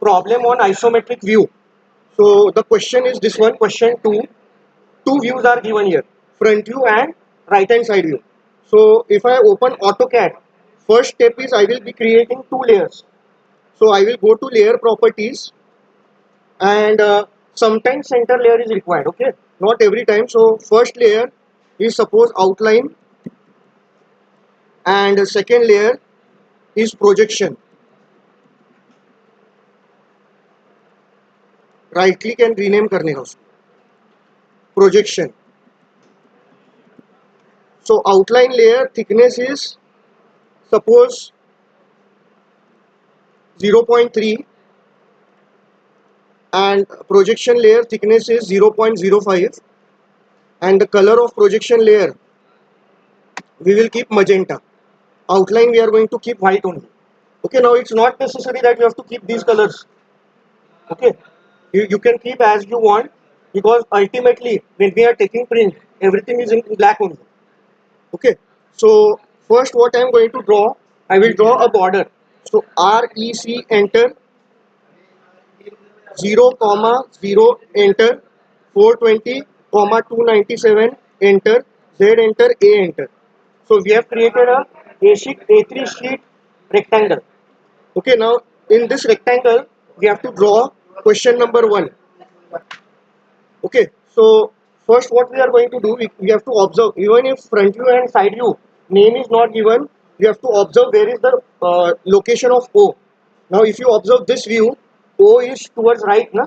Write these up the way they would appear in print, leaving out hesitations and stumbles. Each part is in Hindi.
problem on isometric view. So the question is this one, question 2. Two views are given here, front view and right hand side view. So if I open AutoCAD, first step is I will be creating two layers. So I will go to layer properties, and sometimes center layer is required, okay, not every time. So first layer is suppose outline, and the second layer is projection. Right click and rename करने का उसको, projection. So outline layer thickness is suppose 0.3, and projection layer thickness is 0.05, and the color of projection layer we will keep magenta. Outline we are going to keep white only. Okay, now it's not necessary that you have to keep these colors. Okay, you can keep as you want, because ultimately when we are taking print, everything is in black only. Okay, so first what I am going to draw, I will draw a border. So REC enter, 0, 0 enter, 420, 297 enter, Z enter, A enter. So we have created a A3 sheet rectangle. Okay, now in this rectangle we have to draw question number 1. Okay, so first what we are going to do, we have to observe, even if front view and side view name is not given, we have to observe where is the location of O. Now if you observe this view, O is towards right, na?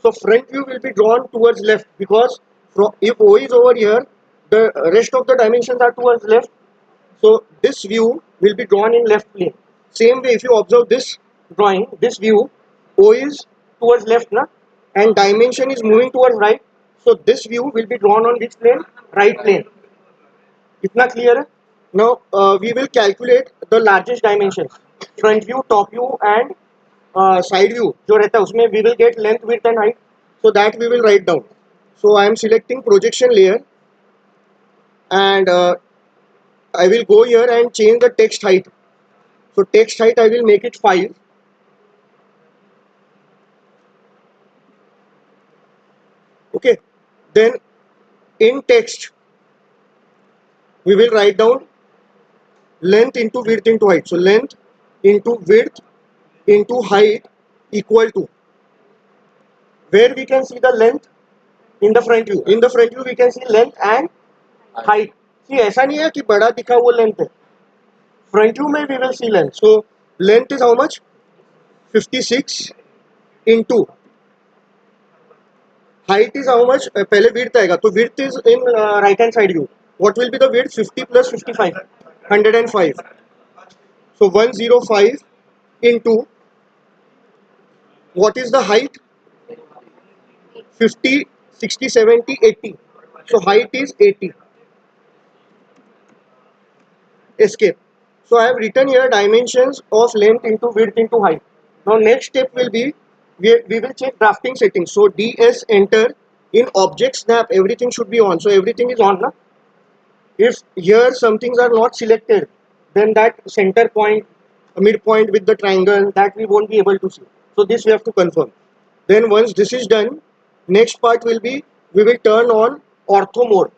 So front view will be drawn towards left, because if O is over here, the rest of the dimensions are towards left. So this view will be drawn in left plane. Same way, if you observe this drawing, this view, O is towards left, na? And dimension is moving towards right. So this view will be drawn on which plane? Right plane. Itna clear hai? Now we will calculate the largest dimensions. Front view, top view, and side view. जो रहता है उसमें we will get length, width, and height. So that we will write down. So I am selecting projection layer, and I will go here and change the text height. So text height I will make it 5. Okay. Then in text we will write down length into width into height. So length into width into height equal to, where we can see the length in the front view. In the front view we can see length and height. See, ऐसा नहीं है कि बड़ा दिखा वो length है. Front view में we will see length. So length is how much? 56 into height is how much? पहले width आएगा, तो width is in right hand side view. What will be the width? 50 plus 55, 105. So 105 into what is the height? 50, 60, 70, 80. So height is 80. Escape. So I have written here dimensions of length into width into height. Now next step will be, we will check drafting settings. So DS enter. In object snap everything should be on. So everything is on. Na? If here some things are not selected, then that center point, midpoint with the triangle, that we won't be able to see. So this we have to confirm. Then once this is done, next part will be, we will turn on ortho mode.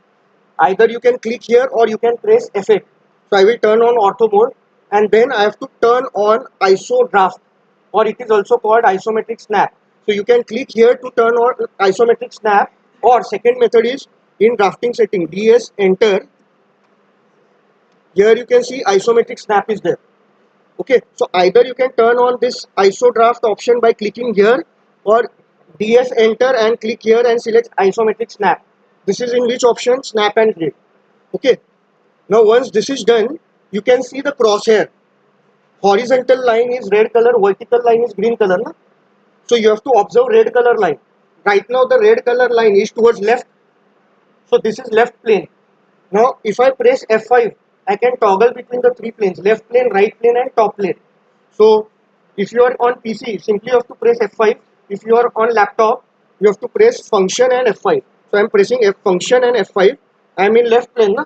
Either you can click here or you can press F8. So I will turn on ortho mode, and then I have to turn on ISO draft, or it is also called isometric snap. So you can click here to turn on isometric snap, or second method is in drafting setting, DS enter. Here you can see isometric snap is there. Okay, so either you can turn on this ISO draft option by clicking here, or DS enter and click here and select isometric snap. This is in which option? Snap and grid. Okay, now once this is done, you can see the crosshair. Horizontal line is red color, vertical line is green color. Na? So you have to observe red color line. Right now the red color line is towards left. So this is left plane. Now if I press F5, I can toggle between the three planes, left plane, right plane, and top plane. So if you are on PC, simply you have to press F5. If you are on laptop, you have to press function and F5. So I am pressing F function and F5. I am in left plane. Na?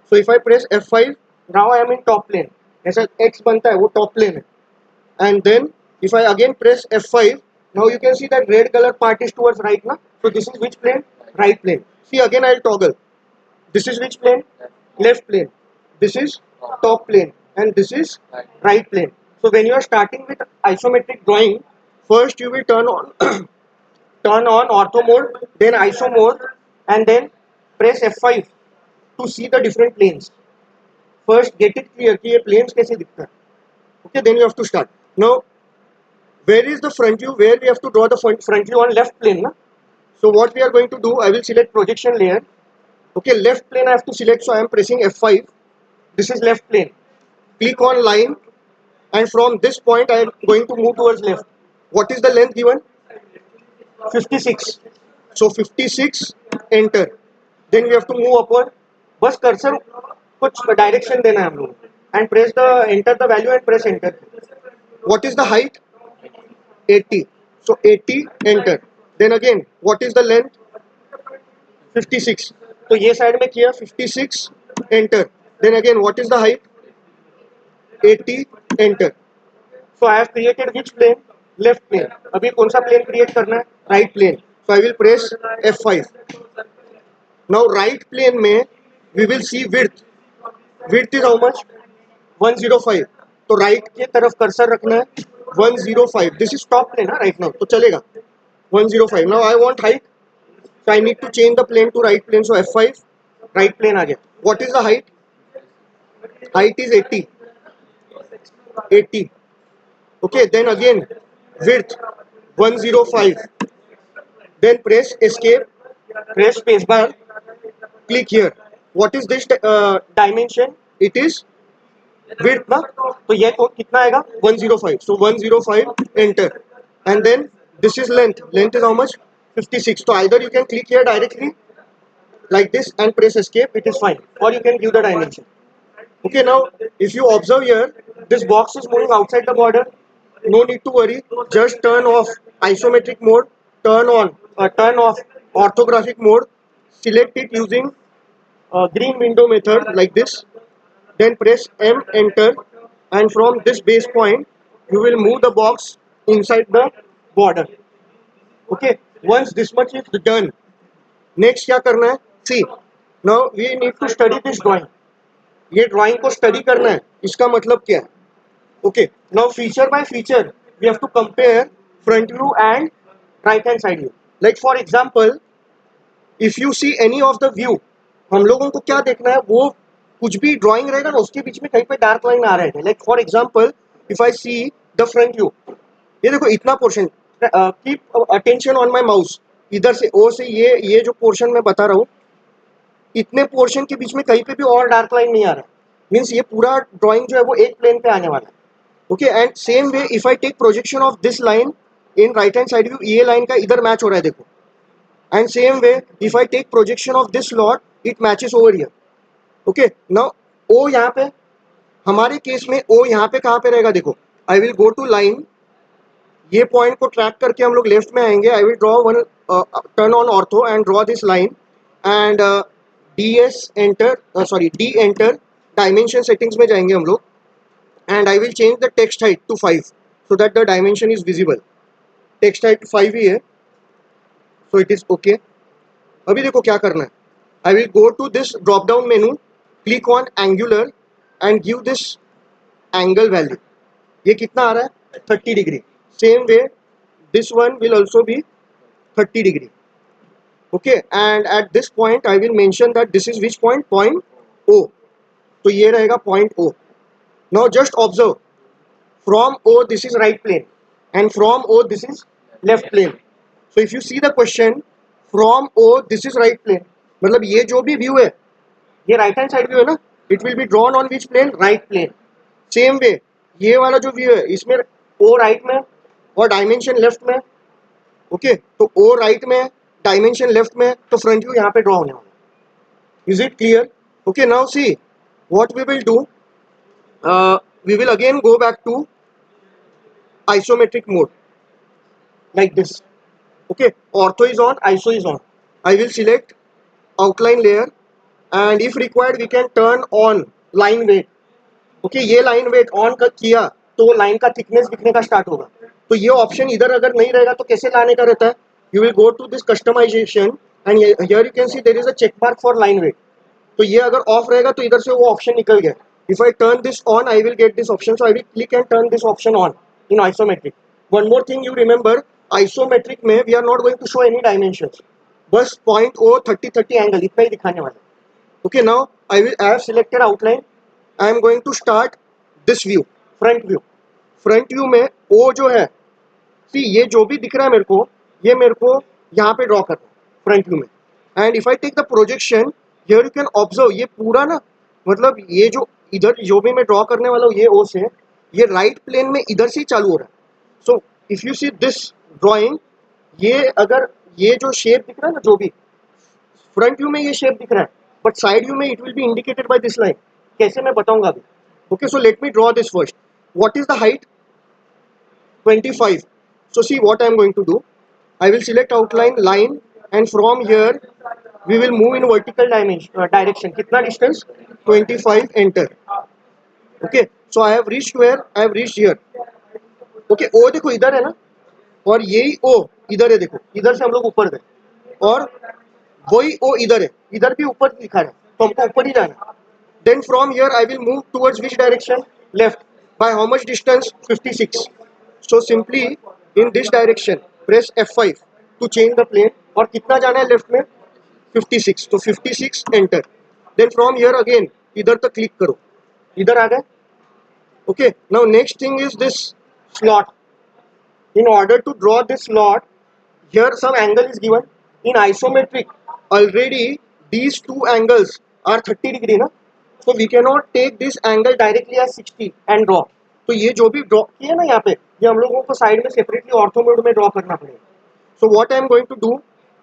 So if I press F5, now I am in top plane. ऐसा X बनता है वो top plane है. And then If I again press F5, now you can see that red color part is towards right now. So this is which plane? Right plane. See again I'll toggle. This is which plane? Left plane. This is top plane and this is right plane. So when you are starting with isometric drawing, first you will turn on turn on ortho mode, then iso mode, and then press F5 to see the different planes. First get it clear कि ये planes कैसे दिखता है. Okay, then you have to start. Now where is the front view? Where we have to draw the front view on left plane, na? So what we are going to do, I will select projection layer. Okay, left plane I have to select, so I am pressing F5. This is left plane. Click on line, and from this point I am going to move towards left. What is the length given? 56. So 56, enter. Then we have to move upward. बस कर्सर कुछ डायरेक्शन देना है हम लोग and press the enter the value and press enter. What is the height? 80. So 80, enter. Then again, what is the length? 56. तो ये साइड में किया 56, enter. Then again, what is the height? 80, enter. So I have created which plane? Left plane. अभी कौन सा plane create करना है? Right plane. So I will press F5. Now right plane में we will see width. Width is how much? 105. तो right के तरफ कर्सर रखना है 105. This is top plane right now. तो चलेगा 105. Now I want height. So I need to change the plane to right plane. So F5, right plane आ गया. What is the height? Height is 80. 80. Okay, then again width 105. Then press escape, press spacebar, click here. What is this dimension? It is width ना, तो ये कितना आएगा 105. So 105, enter. And then this is length. Length is how much? 56. So either you can click here directly like this and press escape, it is fine, or you can give the dimension. Okay, now if you observe here, this box is moving outside the border. No need to worry. Just turn off isometric mode, turn off orthographic mode. Select it using green window method like this. Then press M, enter, and from this base point, you will move the box inside the border. Okay. Once this much is done, next क्या करना है? See, now we need to study this drawing. ये ड्राइंग को स्टडी करना है. इसका मतलब क्या है? Okay, now feature by feature we have to compare front view and right hand side view. Like for example, if you see any of the view, हम लोगों को क्या देखना है? वो कुछ भी ड्राइंग रहेगा ना उसके बीच में कहीं पे डार्क लाइन आ रहे थे. Like for example, if I see the front view, ये देखो इतना portion, keep attention on my mouse. इधर से ओ से ये जो पोर्शन मैं बता रहा हूँ, इतने पोर्शन के बीच में कहीं पे भी और डार्क लाइन नहीं आ रहा. मीन्स ये पूरा ड्राइंग जो है वो एक प्लेन पे आने वाला है. Okay, and same way if I take projection of this line in right hand side view, ये लाइन का इधर मैच हो रहा है देखो. And same way if I take projection of this slot, it matches over here. Okay, now O यहाँ पे, हमारे केस में ओ यहाँ पे कहाँ पे रहेगा देखो. I will go to line, ये पॉइंट को ट्रैक करके हम लोग लेफ्ट में आएंगे. I will draw one, turn on ortho and draw this line and D S enter, sorry D enter, dimension settings में जाएंगे हम लोग. And I will change the text height to 5 so that the dimension is visible. Text height 5 ही है, so it is okay. अभी देखो क्या करना है. I will go to this drop down menu, click on angular and give this angle value. ये कितना आ रहा है? 30 degree. Same way this one will also be 30 degree. Okay, and at this point I will mention that this is which point? Point O. तो ये रहेगा point O. Now just observe, from O this is right plane and from O this is left plane. So if you see the question, from O this is right plane, मतलब ये जो भी view है ये right hand side view है ना, it will be drawn on which plane? Right plane. Same way ये वाला जो view है इसमें O right में और dimension left में. Okay, तो O right में dimension left में, तो front view यहाँ पे draw होने वाला. Is it clear? Okay, now see what we will do. We will again go back to isometric mode like this. Okay, ortho is on, iso is on. I will select outline layer and if required we can turn on line weight. Okay, ये line weight on किया तो वो लाइन का थिकनेस दिखने का स्टार्ट होगा। तो ये ऑप्शन इधर अगर नहीं रहेगा तो कैसे लाने का रहता है, you will go to this customization and here you can see there is a check mark for line weight. तो ये अगर ऑफ रहेगा तो इधर से वो ऑप्शन निकल गया। If I turn this on I will get this option, so I will click and turn this option on in isometric. One more thing you remember, isometric में we are not going to show any dimensions, बस पॉइंट ओ 30-30 एंगल इतना ही दिखाने वाला है। Okay, now I have selected outline. I am going to start this view, front view. Front view में O जो है, see ये जो भी दिख रहा है मेरे को, ये मेरे को यहाँ पे ड्रॉ करना है फ्रंट व्यू में। And if I take the projection here you can observe, ये पूरा ना मतलब ये जो इधर जो भी मैं ड्रॉ करने वाला हूँ ये O से, ये राइट प्लेन में इधर से ही चालू हो रहा है। सो if you see this drawing, ये अगर ये जो शेप दिख रहा है ना, जो भी फ्रंट व्यू में ये शेप दिख रहा है, बट साइड व्यू में it will B indicated by this line. कैसे मैं बताऊंगा अभी। Okay, so let me draw this first. What is the height? 25. So see what I am going to do. I will select outline line and from here we will move in vertical direction. कितना distance? 25. Enter. Okay. So I have reached where? I have reached here. Okay. O देखो इधर है ना, और यही O इधर है। देखो इधर से हम लोग ऊपर गए और वही O इधर है, इधर भी ऊपर दिखा रहा है, तो हमको ऊपर ही जाना है। Then from here I will move towards which direction? Left. By how much distance? 56. So simply in this direction press F5 to change the plane। और कितना जाना है लेफ्ट में? 56। तो 56 enter. Then from here again इधर तक क्लिक करो, इधर आ गए। Okay, now next thing is this slot. In order to draw this slot, here some angle is given in isometric. Already these two angles are 30 degree ना, so we cannot take this angle directly as 60 and draw। तो ये जो भी ड्रॉ किया ना यहाँ पे, ये हम लोगों को साइड में सेपरेटली ऑर्थो मोड में ड्रॉ करना पड़ेगा। So what I am going to do,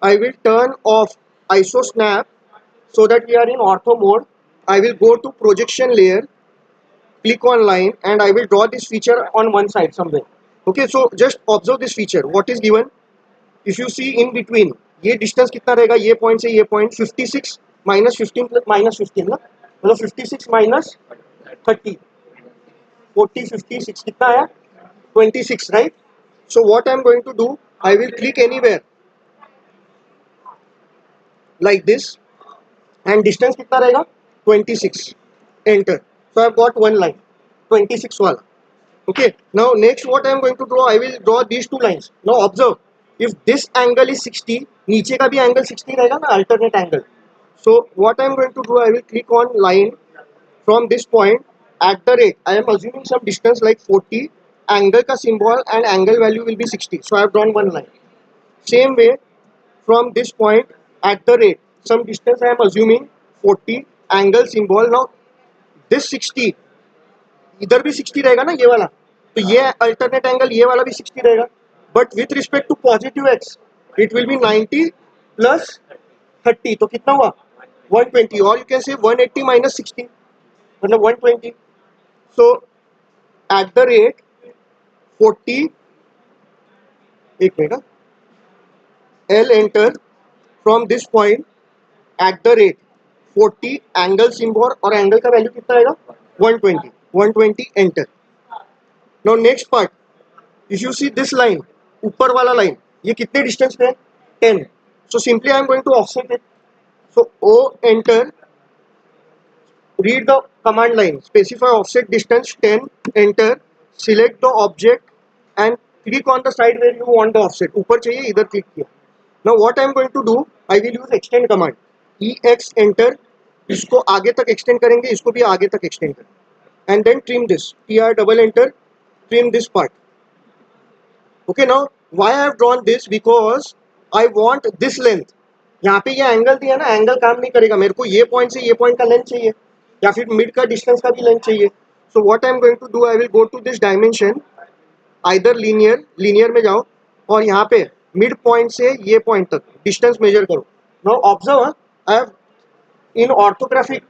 I will turn off iso snap so that we are in ortho mode। I will go to projection layer, click on line and I will draw this feature on one side somewhere। Okay, so just observe this feature, what is given। If you see in between, ये डिस्टेंस कितना रहेगा, ये पॉइंट से ये पॉइंट 56 माइनस 15 प्लस माइनस 15 ना, मतलब 56 माइनस 30, 40 56 कितना आया? 26, right. So what I am going to do, I will click anywhere like this and distance कितना रहेगा? 26, enter. So I have got one line 26 वाला। Okay, now next what I am going to draw, I will draw these two lines। Now observe, if this angle is 60, नीचे का भी angle 60 रहेगा ना, alternate angle। So what I am going to do, I will click on line from this point at the rate, I am assuming some distance like 40, angle का symbol and angle value will be 60। So I have drawn one line। Same way from this point at the rate, some distance I am assuming 40, angle symbol। Now this 60 इधर भी 60 रहेगा ना, ये वाला, तो ये अल्टरनेट एंगल ये वाला भी 60 रहेगा, but with respect to positive X it will be 90 plus 30। तो कितना हुआ? 120। और यू कैन से 180 माइनस 60 मतलब 120। सो एट द रेट 40, एक मिनट, L enter from this point at the rate 40, angle symbol और एंगल का वैल्यू कितना आएगा? 120। 120 enter. Now next part, if you see this line, ऊपर वाला लाइन, ये कितने डिस्टेंस पे है? 10। So simply I am going to offset it. So O enter, read the command line, specify offset distance 10, enter, select the object and click on the side where you want the offset. ऊपर चाहिए, इधर क्लिक किया। Now what I am going to do, I will use extend command, E X enter, इसको आगे तक एक्सटेंड करेंगे, इसको भी आगे तक एक्सटेंड करेंगे and then trim this, tr double enter, trim this part। Okay, now why I have drawn this, because I want this length। यहाँ पे ये एंगल दिया ना, एंगल काम नहीं करेगा, मेरे को ये पॉइंट से ये पॉइंट का लेंथ चाहिए या फिर मिड का डिस्टेंस का भी लेंथ चाहिए। So what I am going to do, I will go to this dimension, either linear, linear में जाओ और यहाँ पे मिड पॉइंट से ये पॉइंट तक डिस्टेंस मेजर करो। Now observe, I have in orthographic,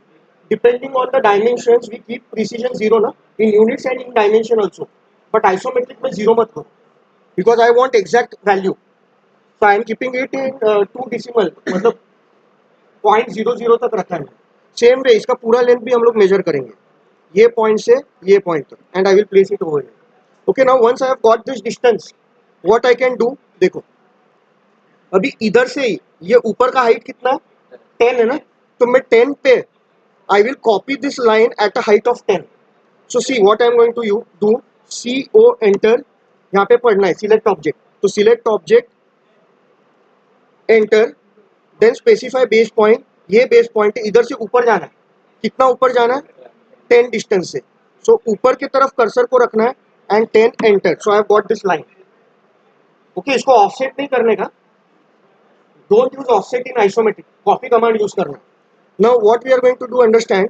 depending on the dimensions we keep precision 0 na, in units and in dimension also, but isometric में 0 मत करो because I want exact value। so I am keeping it in 2 decimal, मतलब 0.00 तक रखा है। सेम वे इसका पूरा लेंथ भी हम लोग मेजर करेंगे, ये पॉइंट से ये पॉइंट तक, and I will place it over. Okay now once I have got this distance, what I can do, देखो अभी इधर से ही ये ऊपर का हाइट कितना है 10 है ना, तो मैं 10 पे I will copy this line at a height of 10. So see what I am going to you do, C O enter, यहाँ पे पढ़ना है सिलेक्ट ऑब्जेक्ट, तो select object enter, then specify base point, ये बेस पॉइंट है, इधर से ऊपर जाना है, कितना ऊपर जाना है 10 डिस्टेंस से, सो ऊपर की तरफ कर्सर को रखना है and 10 enter. So I have got this line. Okay, इसको ऑफसेट नहीं करने का, don't use offset in isometric, copy command use करना. Now what we are going to do understand,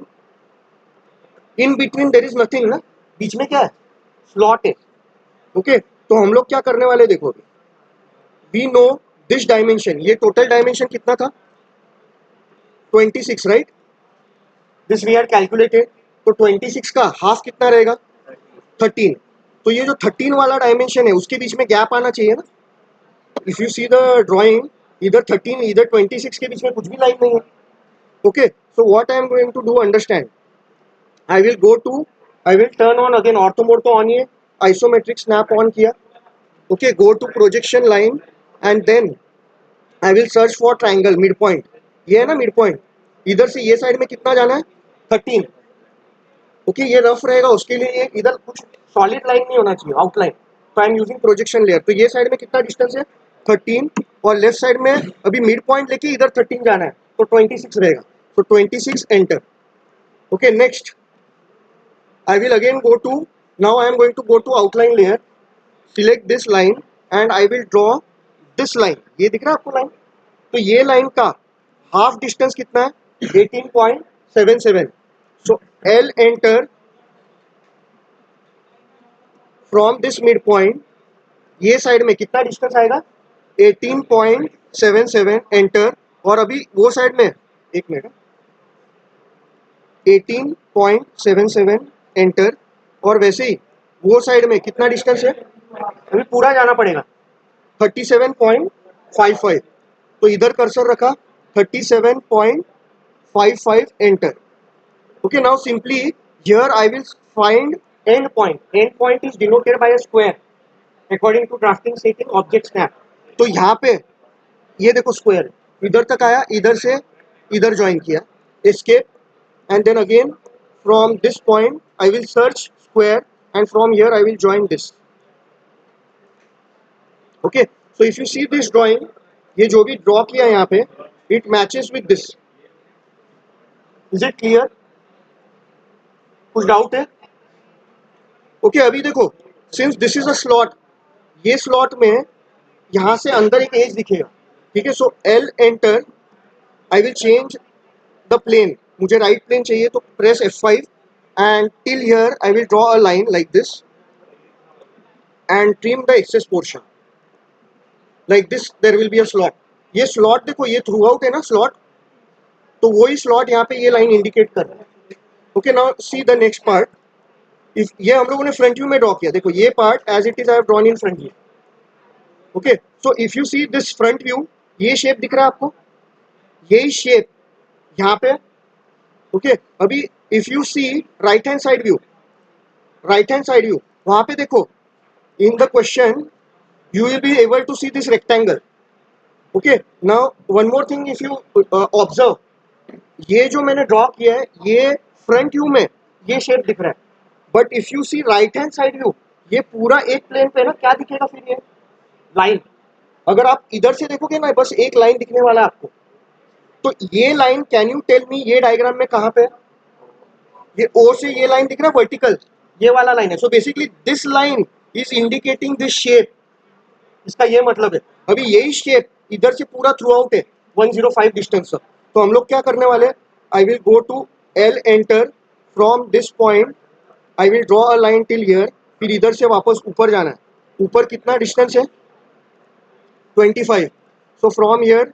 in between there is nothing ना, बीच में क्या है स्लॉट है. ओके तो हम लोग क्या करने वाले देखो, वी नो दिस डायमेंशन, ये टोटल डायमेंशन कितना था 26 right, this we are calculated, तो 26 का हाफ कितना रहेगा 13. तो ये जो 13 वाला डायमेंशन है उसके बीच में गैप आना चाहिए ना. If you see the drawing, इधर 13 इधर 26 के बीच में कुछ भी लाइन नहीं है. Okay so what I am going to do understand, I will go to, I will turn on again ortho mode, तो ऑन, ये आइसोमेट्रिक स्नैप ऑन किया. Okay go to projection line and then I will search for triangle mid point, ये है ना मिड पॉइंट, इधर से ये साइड में कितना जाना है 13. ओके ये रफ रहेगा, उसके लिए ये इधर कुछ सॉलिड लाइन नहीं होना चाहिए, आउटलाइन, तो I am using projection layer. तो ये साइड में कितना डिस्टेंस है 13, और लेफ्ट साइड में अभी मिड पॉइंट लेके इधर 13 जाना है, तो 26 रहेगा, तो 26 enter. Okay next I will again go to, now I am going to go to outline layer, select this line and I will draw this line, ये दिख रहा है आपको लाइन, तो ये लाइन का हाफ डिस्टेंस कितना है 18.77. So L enter, from this mid point ये साइड में कितना डिस्टेंस आएगा 18.77 एंटर, और अभी वो साइड में, एक मिनट, 18.77 एंटर, और वैसे ही वो साइड में कितना डिस्टेंस है, अभी पूरा जाना पड़ेगा 37.55, तो इधर कर्सर रखा 37.55 enter. Okay, now simply here I will find end point. End point is denoted by a square according to drafting setting object snap. तो यहाँ पे ये देखो स्क्वायर इधर तक आया, इधर से इधर ज्वाइन किया, escape, and then again from this point I will search square and from here I will join this. Okay, so if you see this drawing, ये जो भी ड्रॉ किया यहाँ पे it matches with this. Is it clear? कुछ डाउट है? ओके अभी देखो, since this is a slot, ये स्लॉट में यहाँ से अंदर एक एज दिखेगा, ठीक है. So L enter, I will change the plane, मुझे राइट प्लेन चाहिए, तो press F5 and till here I will draw a line like this and trim the excess portion like this, there will be a slot. ये स्लॉट देखो, ये थ्रू आउट है ना स्लॉट, तो वही स्लॉट यहाँ पे ये लाइन इंडिकेट कर रहा है. Okay now see the next part, if ये हम लोगों ने फ्रंट व्यू में ड्रॉ किया, देखो ये part as it is I have drawn in front view. Okay so if you see this front view, ये शेप दिख रहा है आपको, यही शेप यहाँ पे. ओके अभी if you see right hand side view, right hand side view वहां पे देखो, in the question you will be able to see this rectangle. Okay now one more thing, if you observe, ये जो मैंने ड्रॉ किया है ये फ्रंट व्यू में ये शेप दिख रहा है, but if you see right hand side view, ये पूरा एक प्लेन पे ना क्या दिखेगा फिर, ये लाइन. अगर आप इधर से देखोगे ना, बस एक लाइन दिखने वाला है आपको, तो ये line can you tell me ये डायग्राम में कहाँ पे, ये ओ से ये लाइन दिख रहा है वर्टिकल, ये वाला लाइन है. So basically this line is indicating this shape, इसका ये मतलब है. अभी यही शेप इधर से पूरा थ्रू आउट है 105 डिस्टेंस तक, तो हम लोग क्या करने वाले, I will go to L enter, from this point I will draw a line till here, फिर इधर से वापस ऊपर जाना है. ऊपर कितना डिस्टेंस है 25, so from here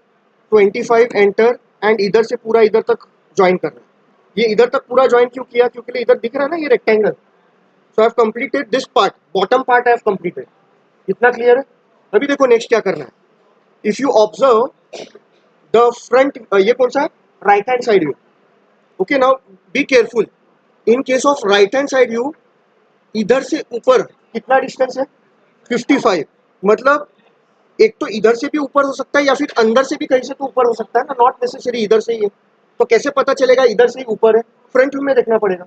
25 enter, and इधर से पूरा इधर तक ज्वाइन करना है. ये इधर तक पूरा ज्वाइन क्यों किया, क्योंकि इधर दिख रहा है ना ये rectangle. So I have completed this part, bottom part I have completed. इतना क्लियर है? अभी देखो नेक्स्ट क्या करना है. If you observe the front, ये कौन सा है right hand side view. Okay now be careful, in case of right hand side view, इधर से ऊपर कितना डिस्टेंस है 55, मतलब एक तो इधर से भी ऊपर हो सकता है या फिर अंदर से भी कहीं से तो ऊपर हो सकता है ना, नॉट नेसेसरी इधर से ही है। तो कैसे पता चलेगा इधर से ही ऊपर है, फ्रंट व्यू में देखना पड़ेगा।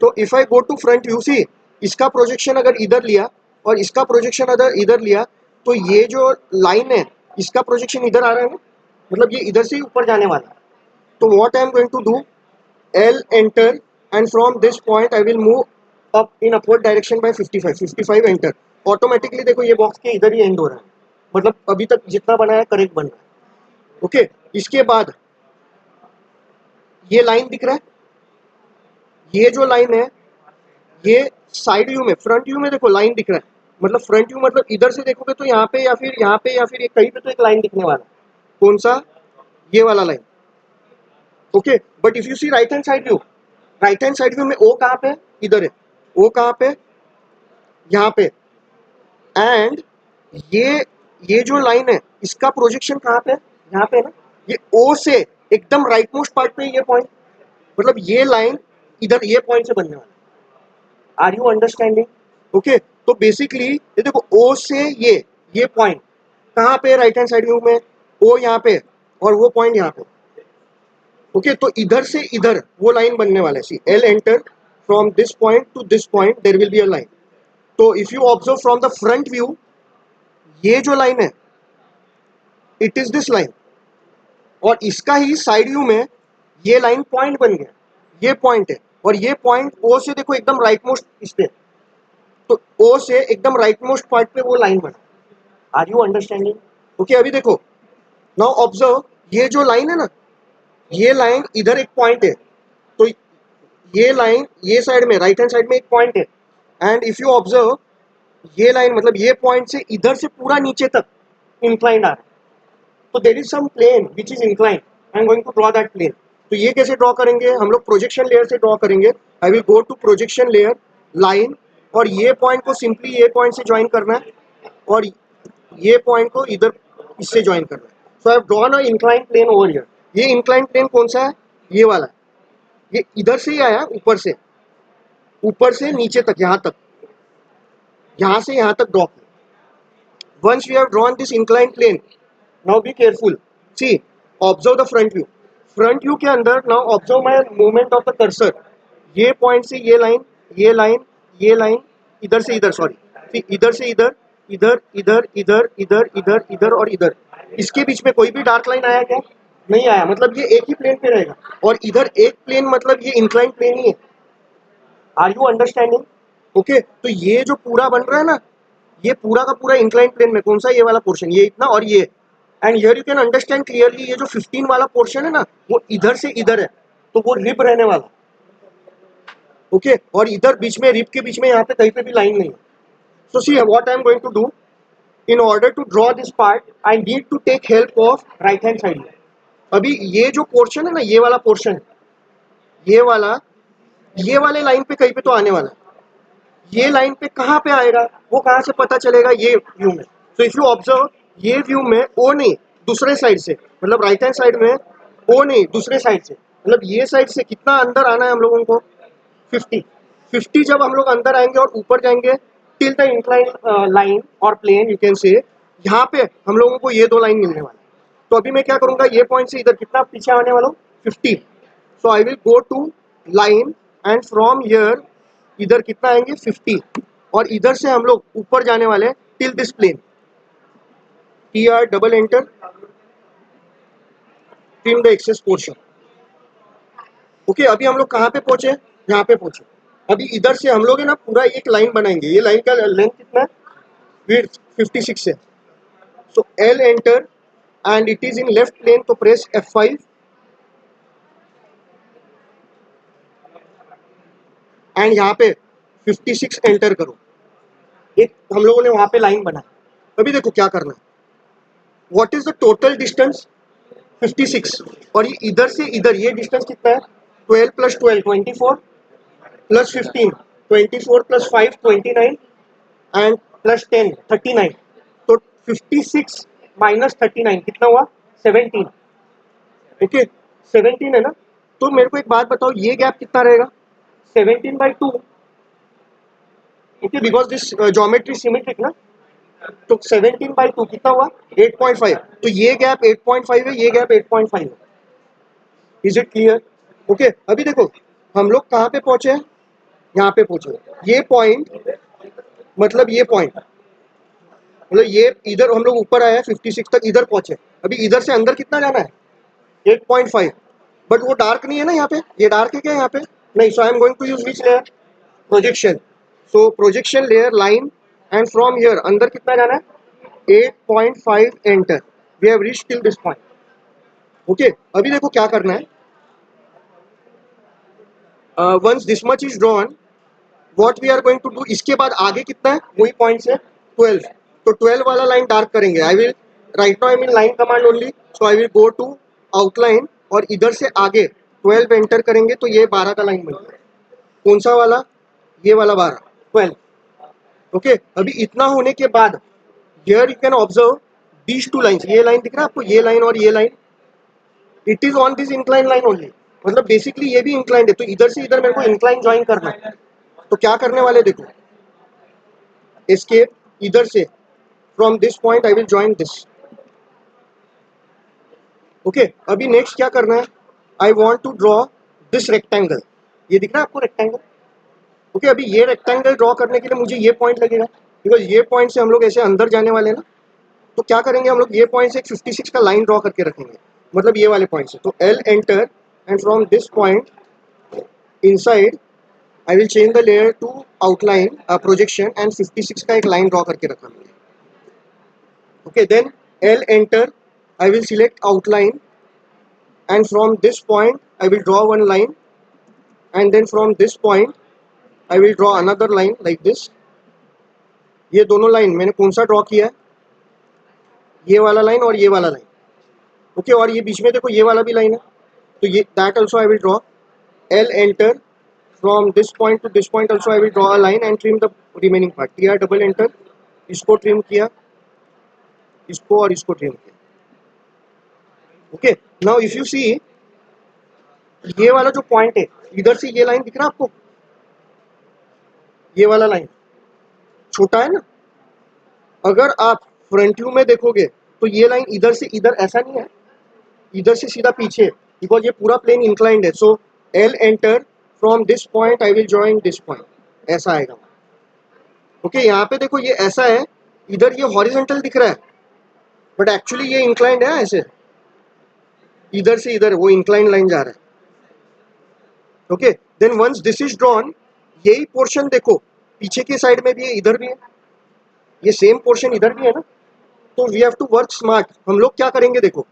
तो if I go to front view, see इसका प्रोजेक्शन अगर इधर लिया और इसका प्रोजेक्शन अगर इधर लिया, तो ये जो लाइन है इसका प्रोजेक्शन इधर आ रहा है ना, मतलब ये इधर से ही ऊपर जाने वाला है। तो what I am going to do, L enter and from this point I will move up in upward direction by 55 enter. Automatically देखो ये बॉक्स के इधर ही एंड हो रहा है, मतलब अभी तक जितना बना है करेक्ट बन रहा है। ओके, इसके बाद ये लाइन दिख रहा है, ये जो लाइन है ये साइड व्यू में, फ्रंट व्यू में देखो लाइन दिख रहा है, मतलब फ्रंट व्यू मतलब इधर से देखोगे तो यहाँ पे या फिर यहाँ पे या फिर कहीं पे तो एक लाइन दिखने वाला है। कौन सा, ये वाला line. Okay, but if you see right hand side view, right hand side view में ओ कहाँ पे है, इधर है। ओ कहाँ पे, यहाँ पे। एंड ये ये जो लाइन है इसका प्रोजेक्शन कहाँ पे है, यहाँ पे है ना। ये ओ से एकदम राइट मोस्ट पार्ट पे ये पॉइंट, मतलब ये लाइन इधर ये पॉइंट से बनने वाला है। Are you understanding? ओके, तो बेसिकली ये देखो ओ से ये पॉइंट कहाँ पे, राइट हैंड साइड व्यू में ओ यहाँ पे और वो पॉइंट यहाँ पे। ओके, तो इधर से इधर वो लाइन बनने वाला है। See L enter from this point to this point there will be a line. तो if you observe from the front view, ये जो लाइन है इट इज दिस लाइन, और इसका ही साइड व्यू में ये लाइन पॉइंट बन गया, ये पॉइंट है। और ये पॉइंट ओ से देखो एकदम राइट मोस्ट इस पे, तो ओ से एकदम राइट मोस्ट पार्ट पे वो लाइन बना। Are you understanding? ओके, अभी देखो, नाउ ऑब्जर्व, ये जो लाइन है ना, ये लाइन इधर एक पॉइंट है, तो ये लाइन ये साइड में राइट हैंड साइड में एक पॉइंट है। एंड इफ यू ऑब्जर्व, ये लाइन मतलब ये पॉइंट से इधर से पूरा नीचे तक इंक्लाइंड आ रहा है। तो there is some plane which is inclined, I am going to draw that plane. तो ये कैसे ड्रॉ करेंगे हम लोग, प्रोजेक्शन लेयर से ड्रॉ करेंगे। I will go to projection layer, line, और ये पॉइंट को सिंपली ये पॉइंट से ज्वाइन करना है और ये पॉइंट को इधर इससे ज्वाइन करना है। So I have drawn a inclined plane over here. ये इंक्लाइंड प्लेन कौन सा है, ये वाला है। ये इधर से ही आया, ऊपर से नीचे तक, यहाँ तक, यहाँ से यहाँ तक ड्रॉ किया। Once we have drawn this inclined plane, now be careful, see observe the front view. Front view के अंदर now observe my movement of the cursor. ये पॉइंट से ये लाइन, ये लाइन, ये लाइन, इधर से इधर, सॉरी, इधर से इधर, इधर इधर इधर इधर इधर इधर और इधर। इसके बीच में कोई भी डार्क लाइन आया क्या, नहीं आया, मतलब ये एक ही प्लेन पे रहेगा। और इधर एक प्लेन मतलब ये इंक्लाइंड प्लेन ही है। Are you understanding? ओके, तो ये जो पूरा बन रहा है ना, ये पूरा का पूरा इंक्लाइंड प्लेन में कौन सा, ये वाला पोर्शन, ये इतना और ये। And here you can understand clearly, ये जो 15 वाला पोर्शन है ना, वो इधर से इधर है, तो वो रिब रहने वाला। ओके, और इधर बीच में, रिब के बीच में यहाँ पे कहीं पे भी लाइन नहीं है। So see what I am going to do, in order to draw this part I need to take help of right hand side. अभी ये जो पोर्शन है ना, ये वाला पोर्शन, ये वाला, ये वाले लाइन पे कहीं पे तो आने वाला है। ये लाइन पे कहाँ पे आएगा, वो कहाँ से पता चलेगा, ये व्यू में। सो इफ यू ऑब्जर्व, ये व्यू में ओ नहीं, दूसरे साइड से, मतलब राइट हैंड साइड में ओ नहीं, दूसरे साइड से, मतलब ये साइड से कितना अंदर आना है हम लोगों को, 50। जब हम लोग अंदर आएंगे और ऊपर जाएंगे टिल द इंक्लाइन लाइन और प्लेन, यू कैन से, यहाँ पे हम लोगों को ये दो लाइन मिलने वाली। तो अभी मैं क्या करूंगा, ये पॉइंट से इधर कितना पीछे आने वाला हूँ, 50। So I will go to line and from here इधर कितना आएंगे, 50, और इधर से हम लोग ऊपर जाने वाले till this plane. T R double enter, trim the excess portion. Okay, अभी हम लोग कहाँ पे पहुंचे, यहाँ पे पहुंचे। अभी इधर से हम लोग है ना पूरा एक लाइन बनाएंगे। ये लाइन का लेंथ कितना है, विड्थ 56 है। So L enter and it is in left plane, तो प्रेस F5 एंड यहाँ पे 56 एंटर करो। एक हम लोगों ने वहां पे लाइन बनाई। अभी देखो क्या करना है, what is the total distance, 56, और ये इधर से इधर ये डिस्टेंस कितना है, 12 + 12 24 + 15 24 + 5 29 एंड +10 39। तो 56 - 39 कितना हुआ, 17। ओके, 17 है ना। तो मेरे को एक बात बताओ, ये गैप कितना रहेगा, 17/2, okay, because this geometry symmetric ना, तो 17/2 कितना हुआ 8.5, तो ये गैप 8.5 है, ये गैप 8.5 है। Is it clear? ओके, अभी देखो हम लोग कहाँ पे पहुंचे हैं, यहाँ पे पहुंचे हैं। ये पॉइंट मतलब ये पॉइंट मतलब ये इधर हम लोग ऊपर आए हैं 56 तक, इधर पहुंचे। अभी इधर से अंदर कितना जाना है 8.5, बट वो डार्क नहीं है ना यहाँ पे, ये डार्क है क्या यहाँ पे? नहीं। So I am going to use which layer, projection. So projection layer line, and from here अंदर कितना जाना है 8.5 enter. We have reached till this point. Okay, अभी देखो क्या करना है। Once this much is drawn, what we are going to do, इसके बाद आगे कितना है वही पॉइंट से 12, तो 12 वाला लाइन डार्क करेंगे। I will right now I mean line command only, so I will go to outline और इधर से आगे 12 एंटर करेंगे, तो ये 12 का लाइन बन गया। कौन सा वाला? ये वाला 12, 12। ओके, अभी इतना होने के बाद here you can observe these two lines. ये लाइन दिख रहा है आपको, ये लाइन और ये line, it is on this incline line only. मतलब बेसिकली ये भी इंक्लाइंड है, तो इधर से इधर मेरे को इंक्लाइन ज्वाइन करना है। तो क्या करने वाले देखो, एस्केप इधर से, from this point I will join this. Okay, अभी नेक्स्ट क्या करना है, I want to draw this rectangle. ये दिख रहा है आपको रेक्टेंगल? ओके, अभी ये रेक्टेंगल ड्रॉ करने के लिए मुझे ये पॉइंट लगेगा, बिकॉज ये पॉइंट से हम लोग ऐसे अंदर जाने वाले हैं ना। तो क्या करेंगे हम लोग, ये पॉइंट से एक 56 का लाइन ड्रॉ करके रखेंगे, मतलब ये वाले पॉइंट से। तो L enter, and from this point inside I will change the layer to outline projection, and 56 का एक लाइन ड्रॉ करके रखा मैंने। Okay, then L enter, I will select outline, and from this point I will draw one line, and then from this point I will draw another line like this। ये दोनों लाइन मैंने कौन सा ड्रॉ किया है, ये वाला लाइन और ये वाला लाइन। ओके, और ये बीच में देखो ये वाला भी लाइन है, तो ये that also I will draw. L enter, from this point to this point also I will draw a line and trim the remaining part. T R double enter, इसको ट्रिम किया, इसको और इसको ट्रिम किया। ओके, नाउ इफ यू सी ये वाला जो पॉइंट है, इधर से ये लाइन दिख रहा है आपको, ये वाला लाइन छोटा है ना। अगर आप फ्रंट व्यू में देखोगे तो ये लाइन इधर से इधर ऐसा नहीं है, इधर से सीधा पीछे, बिकॉज ये पूरा प्लेन इंक्लाइंड है। So L enter, from this point I will join this point, ऐसा आएगा। ओके, यहाँ पे देखो ये ऐसा है, इधर ये हॉरिजॉन्टल दिख रहा है, बट एक्चुअली ये इंक्लाइंड है ऐसे, इधर से इधर वो इंक्लाइंड लाइन जा रहा है। Okay, then once this is drawn, यही पोर्शन देखो पीछे के साइड में भी है, इधर भी है, ये सेम पोर्शन इधर भी है ना। तो we have to work smart. हम लोग क्या करेंगे देखो,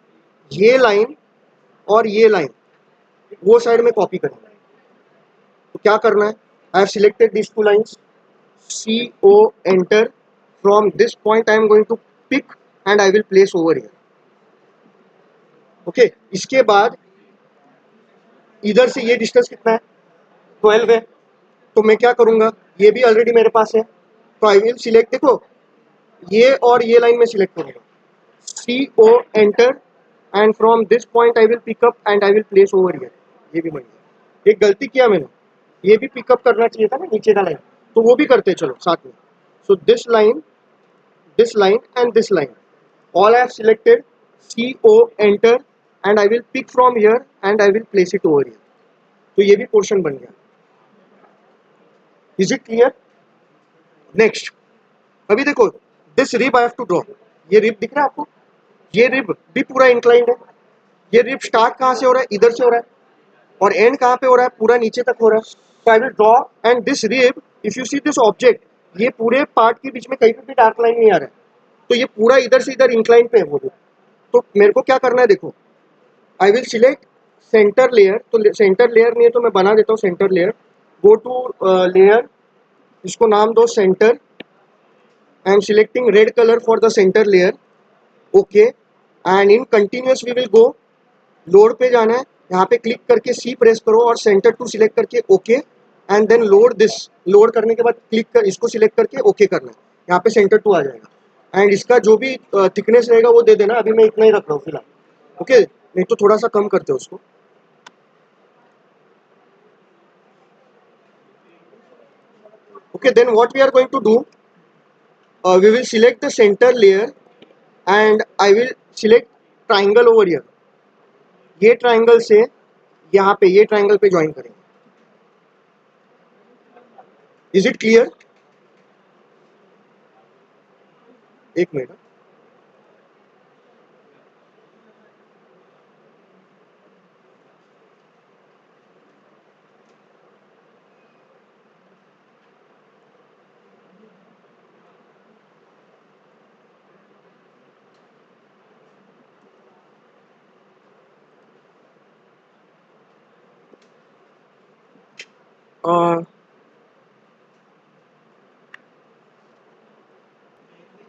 ये लाइन और ये लाइन वो साइड में कॉपी करेंगे। तो क्या करना है, I have selected this two lines, C O enter, from this point I am going to pick and I will place over here. Okay, इसके बाद इधर से ये डिस्टेंस कितना है 12 है, तो मैं क्या करूंगा, ये भी ऑलरेडी मेरे पास है, तो आई विल सिलेक्ट, देखो ये और ये लाइन में सिलेक्ट करूंगा, C O enter, and from this point I will pick up and I will place over here. ये भी बन गया। एक गलती किया मैंने, ये भी पिकअप करना चाहिए था ना नीचे का लाइन, तो वो भी करते चलो साथ में। So this line and this line, all I have selected, C O enter, and I will pick from here and I will place it over here. तो ये भी पोर्शन बन गया। Is it clear? नेक्स्ट, अभी देखो this rib I have to draw. ये रिब दिख रहा है आपको, ये रिब भी पूरा इंक्लाइंड है। ये रिब स्टार्ट कहाँ से हो रहा है, इधर से हो रहा है, और एंड कहाँ पे हो रहा है, पूरा नीचे तक हो रहा है। So I will draw, and this rib, if you see this object, ये पूरे पार्ट के बीच में कहीं पे भी डार्क लाइन नहीं आ रहा है, तो ये पूरा इधर से इधर इंक्लाइन पे है वो रिब। तो मेरे को क्या करना है देखो, I will select centre layer, तो सेंटर लेयर नहीं है तो मैं बना देता हूँ centre layer. Go to layer, इसको नाम दो centre, I am selecting red colour for the centre layer. Okay, and in continuous we will go, load पे जाना है, यहाँ पे क्लिक करके सी प्रेस करो और सेंटर टू सिलेक्ट करके okay, and then load this. Load करने के बाद क्लिक कर, इसको सिलेक्ट करके ओके करना है, यहाँ पे सेंटर टू आ जाएगा। एंड इसका जो भी थिकनेस रहेगा वो दे देना, अभी मैं इतना ही रख रहा हूँ फिलहाल। ओके, नहीं तो थोड़ा सा कम करते हैं उसको। Okay, then what we are going to do, we will select the center layer and I will select triangle over here. ये ट्राइंगल से यहाँ पे ये ट्राइंगल पे ज्वाइन करेंगे. Is it clear? एक मिनट.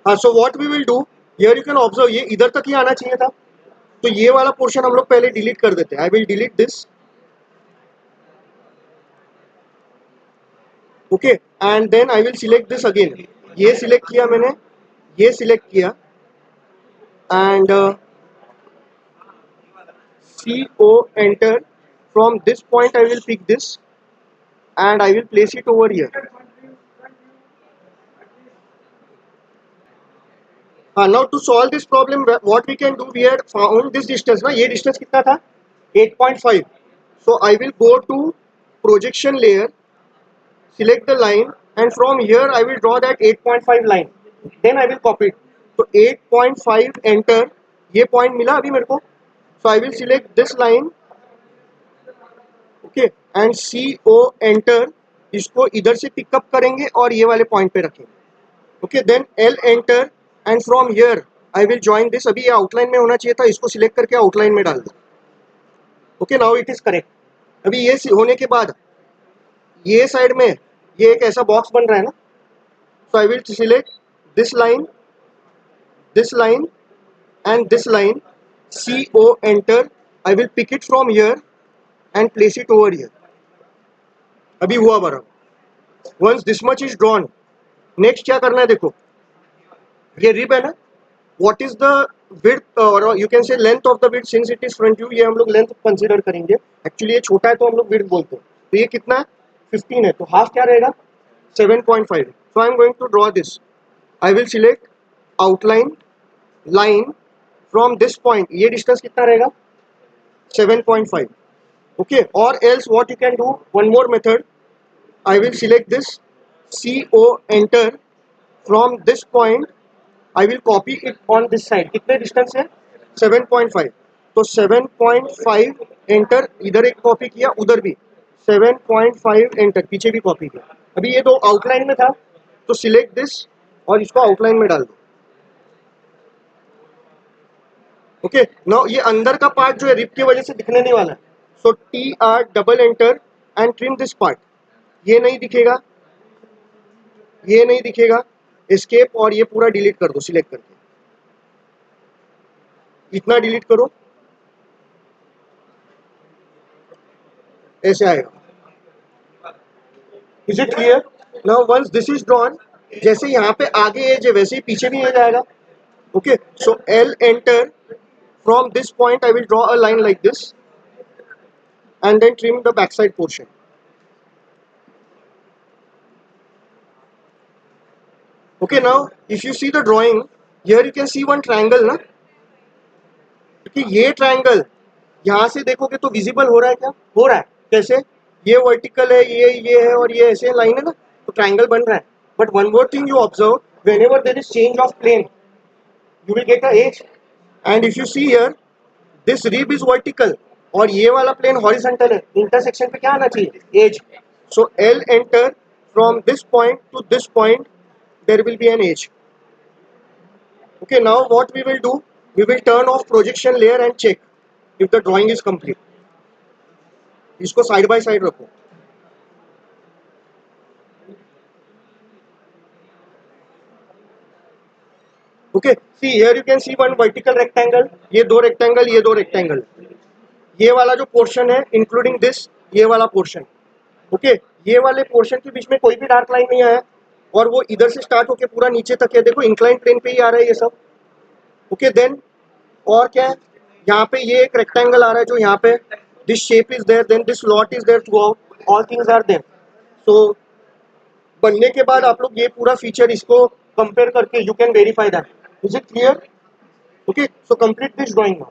हाँ, so what we will do, here you can observe, ये इधर तक ही आना चाहिए था, तो ये वाला पोर्शन हम लोग पहले डिलीट कर देते हैं. I will delete this. Okay, and then I will select this again. ये सिलेक्ट किया मैंने, ये सिलेक्ट किया and CO enter. From this point I will pick this and I will place it over here. Now to solve this problem, what we can do, we had found this distance ना, ये distance कितना था 8.5. So I will go to projection layer, select the line and from here I will draw that 8.5 line. Then I will copy it. So 8.5 enter, ये point मिला अभी मेरे को. So I will select this line, okay, and CO enter. इसको इधर से पिकअप करेंगे और ये वाले पॉइंट पे रखेंगे. Okay, then L enter and from here I will join this. अभी ये आउटलाइन में होना चाहिए था, इसको सिलेक्ट करके आउटलाइन में डाल दो. Okay, now it is correct. अभी ये होने के बाद ये साइड में ये एक ऐसा बॉक्स बन रहा है ना, so I will select this line and this line. CO enter, I will pick it from here and place it over here. अभी हुआ बराबर. Once this much is drawn, next क्या करना है देखो, ये रिब है ना, व्हाट इज द विड्थ और you can say length of the width, since it is front view ये हम लोग लेंथ कंसीडर करेंगे. एक्चुअली ये छोटा है तो हम लोग विड्थ बोलते हैं. तो ये कितना है 15 है, तो हाफ क्या रहेगा 7.5. So I am going to draw this. I will select outline line from this point. ये डिस्टेंस कितना रहेगा 7.5. ओके, और else what you can do, one more method. I will select this CO enter. From this point I will copy it on this side. कितने डिस्टेंस है 7.5. तो 7.5 एंटर, इधर एक कॉपी किया, उधर भी 7.5 एंटर, पीछे भी कॉपी किया. अभी ये दो आउटलाइन में था तो सिलेक्ट दिस और इसको आउटलाइन में डाल दो. ओके, नाउ ये अंदर का पार्ट जो है रिप की वजह से दिखने नहीं वाला है. सो TR double enter and trim this part. ये नहीं दिखेगा, ये नहीं दिखेगा. एस्केप और ये पूरा डिलीट कर दो सिलेक्ट करके. इतना डिलीट करो, ऐसे आएगा. Is it clear? Now once this is drawn, जैसे यहाँ पे आगे एज है वैसे ही पीछे भी एज आएगा. Okay, so L enter. From this point I will draw a line like this and then trim the back side portion. Okay, now if you see the drawing, here you can see one triangle ना, क्योंकि ये ट्रायंगल यहाँ से देखोगे तो विजिबल हो रहा है. क्या हो रहा है, कैसे, ये वर्टिकल है, ये है और ये ऐसे लाइन है ना, तो ट्रायंगल बन रहा है. But one more thing you observe, whenever there is change of plane you will get a edge. And if you see here this rib is vertical और ये वाला प्लेन हॉरिजॉन्टल है, इंटरसेक्शन पे क्या आना चाहिए edge. So L enter, from this point to this point there will be an edge. Okay, now what we will do, we will turn off projection layer and check if the drawing is complete. इसको side by side रखो. Okay, see here you can see one vertical rectangle. ये दो rectangle, ये दो rectangle. ये वाला जो portion है including this, ये वाला portion. Okay, ये वाले portion के बीच में कोई भी dark line नहीं आया और वो इधर से स्टार्ट होके पूरा नीचे तक है. देखो इंक्लाइन प्लेन पे ही आ रहा है ये सब. ओके, देन और क्या है, यहाँ पे ये एक रेक्टेंगल आ रहा है जो यहाँ पे, this shape is there, then this lot is there throughout, all things are there. So बनने के बाद आप लोग ये पूरा फीचर इसको कंपेयर करके you can verify that. Is it clear? Okay, so complete this drawing now.